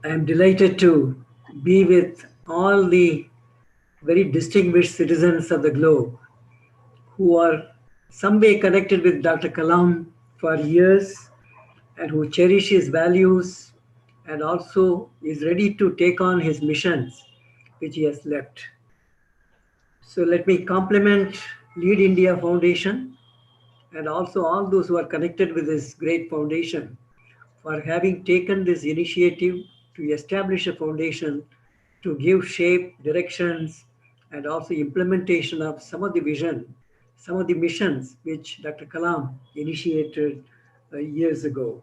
I am delighted to be with all the very distinguished citizens of the globe who are some way connected with Dr. Kalam for years and who cherish his values and also is ready to take on his missions which he has left. So let me compliment Lead India Foundation and also all those who are connected with this great foundation for having taken this initiative to establish a foundation to give shape, directions, and also implementation of some of the vision, some of the missions which Dr. Kalam initiated years ago.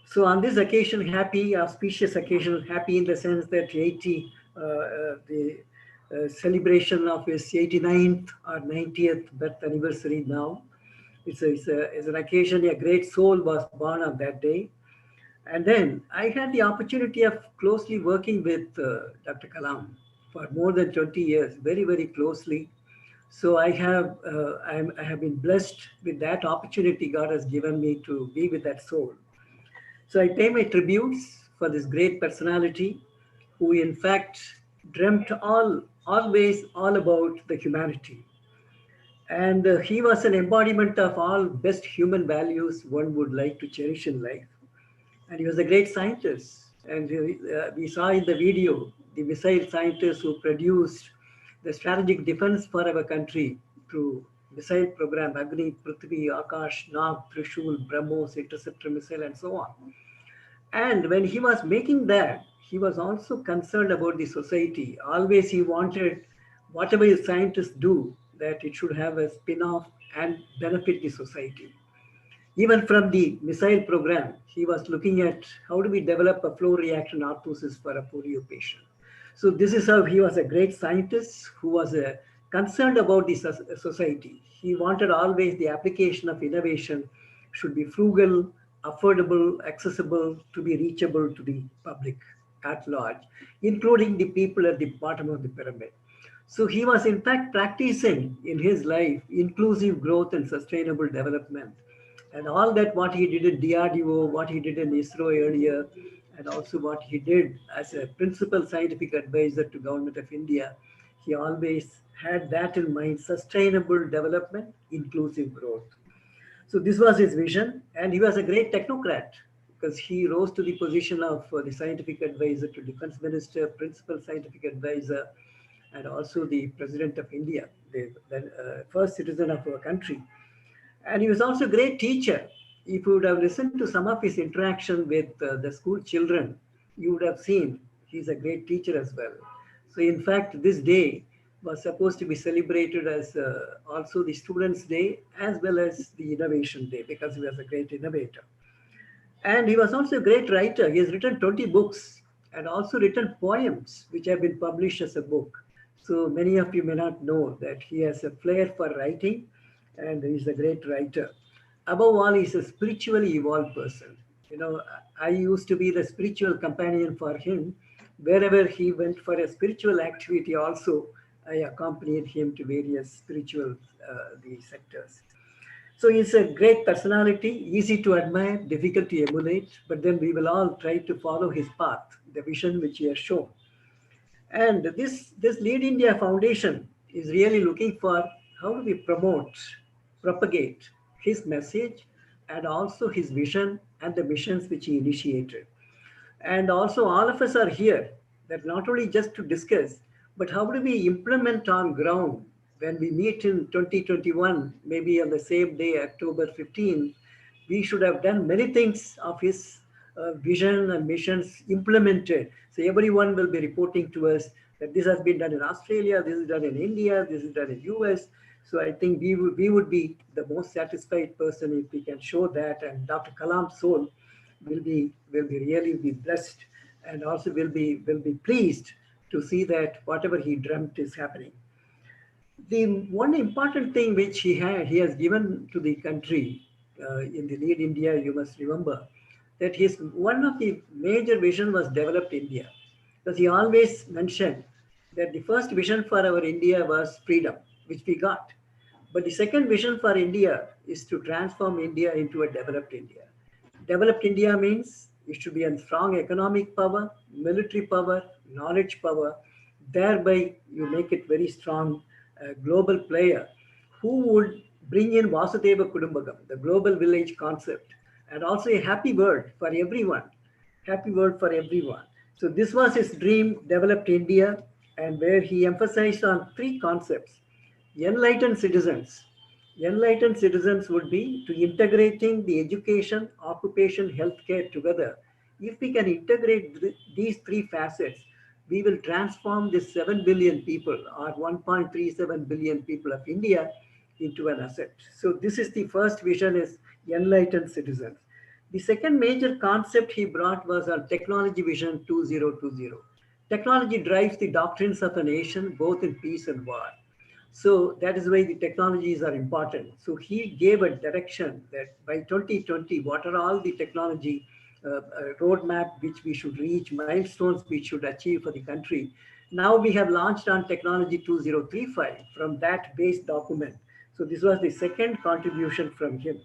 So on this occasion, happy, auspicious occasion, happy in the sense that the celebration of his 89th or 90th birth anniversary now. It's an occasion, a great soul was born on that day. And then I had the opportunity of closely working with Dr. Kalam for more than 20 years, very, very closely. So I have been blessed with that opportunity God has given me to be with that soul. So I pay my tributes for this great personality who in fact dreamt always all about the humanity. And he was an embodiment of all best human values one would like to cherish in life. And he was a great scientist. And we saw in the video the missile scientists who produced the strategic defense for our country through missile program Agni, Prithvi, Akash, Nag, Trishul, BrahMos, interceptor missile, and so on. And when he was making that, he was also concerned about the society. Always he wanted whatever scientists do, that it should have a spin-off and benefit the society. Even from the missile program, he was looking at how do we develop a flow reaction orthosis for a polio patient. So this is how he was a great scientist who was concerned about the society. He wanted always the application of innovation should be frugal, affordable, accessible, to be reachable to the public at large, including the people at the bottom of the pyramid. So he was in fact practicing in his life inclusive growth and sustainable development. And all that what he did in DRDO, what he did in ISRO earlier, and also what he did as a principal scientific advisor to Government of India, he always had that in mind, sustainable development, inclusive growth. So this was his vision, and he was a great technocrat because he rose to the position of the scientific advisor to defense minister, principal scientific advisor, and also the president of India, the first citizen of our country. And he was also a great teacher. If you would have listened to some of his interaction with the school children, you would have seen he's a great teacher as well. So in fact, this day was supposed to be celebrated as also the Students' Day as well as the Innovation Day because he was a great innovator. And he was also a great writer. He has written 20 books and also written poems which have been published as a book. So many of you may not know that he has a flair for writing and he's a great writer. Above all, he's a spiritually evolved person. You know, I used to be the spiritual companion for him. Wherever he went for a spiritual activity, also, I accompanied him to various spiritual the sectors. So he's a great personality, easy to admire, difficult to emulate, but then we will all try to follow his path, the vision which he has shown. And this Lead India Foundation is really looking for how do we promote, propagate his message and also his vision and the missions which he initiated. And also all of us are here that not only just to discuss, but how do we implement on ground when we meet in 2021, maybe on the same day, October 15th, we should have done many things of his vision and missions implemented. So everyone will be reporting to us that this has been done in Australia, this is done in India, this is done in US. So I think we would be the most satisfied person if we can show that. And Dr. Kalam's soul will be really be blessed and also will be pleased to see that whatever he dreamt is happening. The one important thing which he has given to the country in the Lead India, you must remember that his one of the major vision was developed India, because he always mentioned that the first vision for our India was freedom, which we got, but the second vision for India is to transform India into a developed India. Developed India means It should be a strong economic power, military power, knowledge power. Thereby, you make it very strong global player who would bring in Vasudeva Kudumbakam, the global village concept, and also a happy world for everyone. Happy world for everyone. So this was his dream, developed India, and where he emphasized on three concepts. Enlightened citizens. Enlightened citizens would be to integrating the education, occupation, healthcare together. If we can integrate these three facets, we will transform the 7 billion people or 1.37 billion people of India into an asset. So this is the first vision, is enlightened citizens. The second major concept he brought was on technology vision 2020. Technology drives the doctrines of a nation both in peace and war. So that is why the technologies are important. So he gave a direction that by 2020, what are all the technology roadmap which we should reach, milestones we should achieve for the country. Now we have launched on technology 2035 from that base document. So this was the second contribution from him.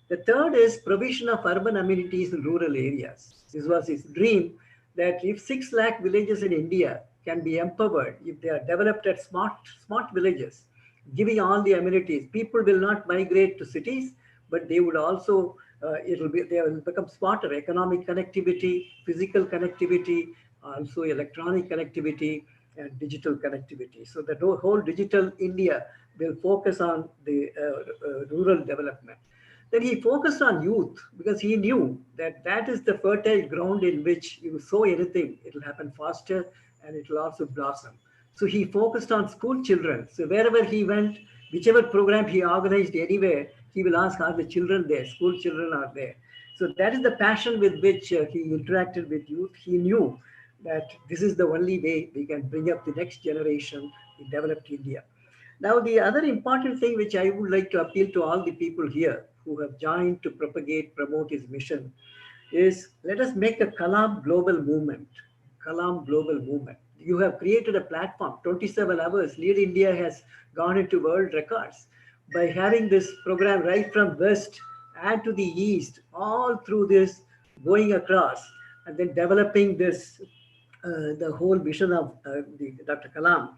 The third is provision of urban amenities in rural areas. This was his dream that if 6 lakh villages in India can be empowered, if they are developed as smart villages, giving all the amenities, people will not migrate to cities, but they would also, they will become smarter, economic connectivity, physical connectivity, also electronic connectivity, and digital connectivity. So the whole digital India will focus on the rural development. Then he focused on youth because he knew that that is the fertile ground in which you sow anything, it will happen faster and it will also blossom. So he focused on school children. So wherever he went, whichever program he organized anywhere, he will ask, are the children there? School children are there. So that is the passion with which he interacted with youth. He knew that this is the only way we can bring up the next generation in developed India. Now, the other important thing which I would like to appeal to all the people here who have joined to propagate, promote his mission is let us make a Kalam global movement. Kalam global movement. You have created a platform, 27 hours. Lead India has gone into world records by having this program right from west and to the east, all through this going across and then developing this the whole vision of Dr. Kalam.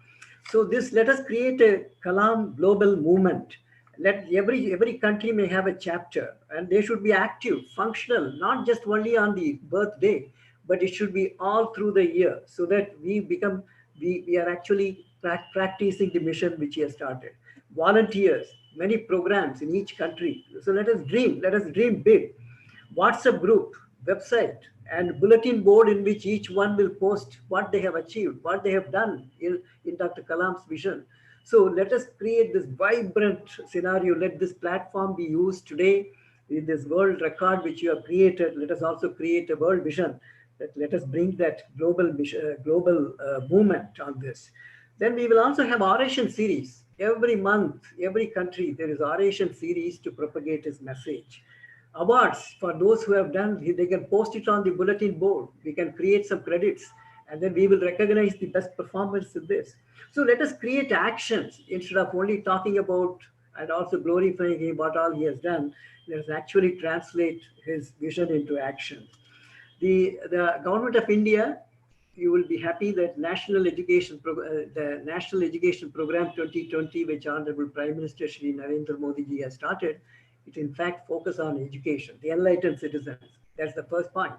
So this let us create a Kalam global movement. Let every country may have a chapter, and they should be active, functional, not just only on the birthday, but it should be all through the year, so that we are actually practicing the mission which he has started. Volunteers, many programs in each country. So let us dream big. WhatsApp group, website, and bulletin board in which each one will post what they have achieved, what they have done in Dr. Kalam's vision. So let us create this vibrant scenario. Let this platform be used today in this world record which you have created. Let us also create a world vision. Let us bring that global movement on this. Then we will also have oration series. Every month, every country, there is oration series to propagate his message. Awards for those who have done, they can post it on the bulletin board. We can create some credits and then we will recognize the best performance in this. So let us create actions instead of only talking about and also glorifying him, what all he has done. Let us actually translate his vision into action. The government of India, you will be happy that the National Education Program 2020, which Honorable Prime Minister Shri Narendra Modi ji has started, it in fact focus on education, the enlightened citizens. That's the first point.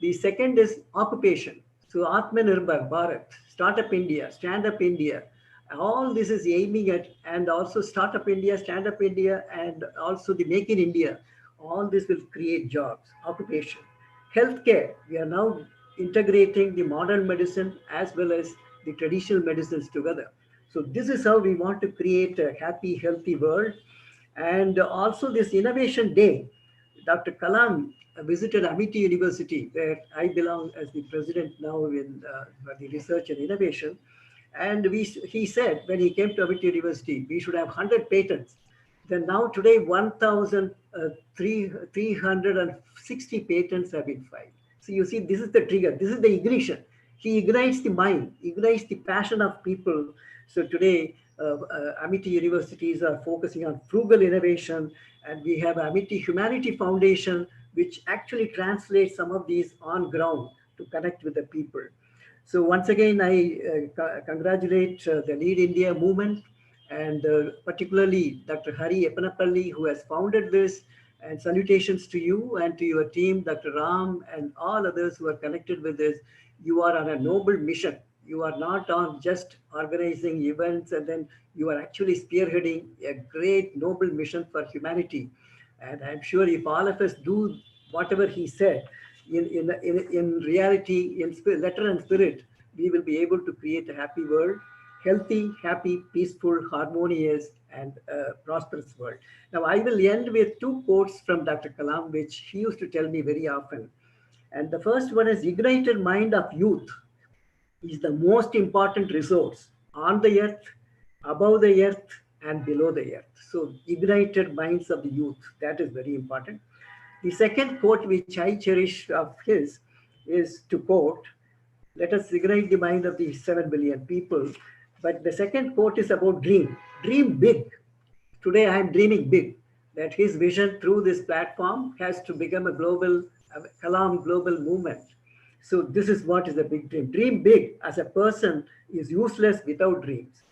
The second is occupation. So Atmanirbhar Bharat, Startup India, Stand Up India, all this is aiming at, and also Startup India, Stand Up India, and also the Make in India. All this will create jobs, occupation. Healthcare, we are now integrating the modern medicine as well as the traditional medicines together. So this is how we want to create a happy, healthy world. And also this Innovation Day, Dr. Kalam visited Amity University, where I belong as the president now in for the research and innovation. And he said when he came to Amity University, we should have 100 patents. Then now today, 1,360 patents have been filed. So you see, this is the trigger. This is the ignition. He ignites the mind, ignites the passion of people. So today, Amity universities are focusing on frugal innovation, and we have Amity Humanity Foundation, which actually translates some of these on ground to connect with the people. So once again, I congratulate the Lead India movement, and particularly Dr. Hari Epanapalli, who has founded this. And salutations to you and to your team, Dr. Ram, and all others who are connected with this. You are on a noble mission. You are not on just organizing events, and then you are actually spearheading a great noble mission for humanity. And I'm sure if all of us do whatever he said, in reality, in spirit, letter and spirit, we will be able to create a happy world, healthy, happy, peaceful, harmonious, and prosperous world. Now, I will end with two quotes from Dr. Kalam, which he used to tell me very often. And the first one is: ignited mind of youth is the most important resource on the earth, above the earth, and below the earth. So, ignited minds of the youth, that is very important. The second quote, which I cherish of his, is to quote: let us ignite the mind of the 7 billion people. But the second quote is about dream. Dream big. Today I am dreaming big that his vision through this platform has to become a Kalam global movement. So this is what is a big dream. Dream big as a person is useless without dreams.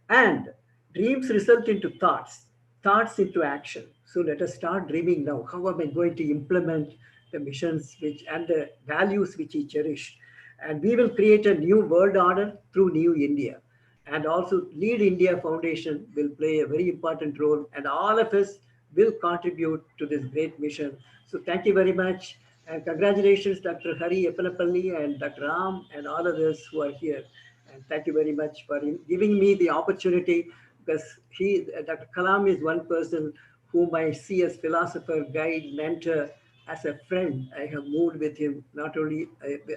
And dreams result into thoughts, thoughts into action. So let us start dreaming now. How am I going to implement the missions which and the values which he cherished? And we will create a new world order through New India. And also Lead India Foundation will play a very important role, and all of us will contribute to this great mission. So thank you very much. And congratulations, Dr. Hari Epanapalli and Dr. Ram and all others who are here. And thank you very much for giving me the opportunity, because Dr. Kalam is one person whom I see as philosopher, guide, mentor, as a friend. I have moved with him not only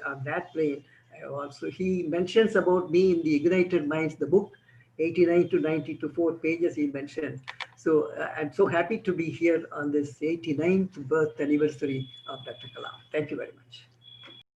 on that plane. I have also, he mentions about me in the Ignited Minds, the book, 89 to 92, 4 pages he mentions. So I'm so happy to be here on this 89th birth anniversary of Dr. Kalam. Thank you very much.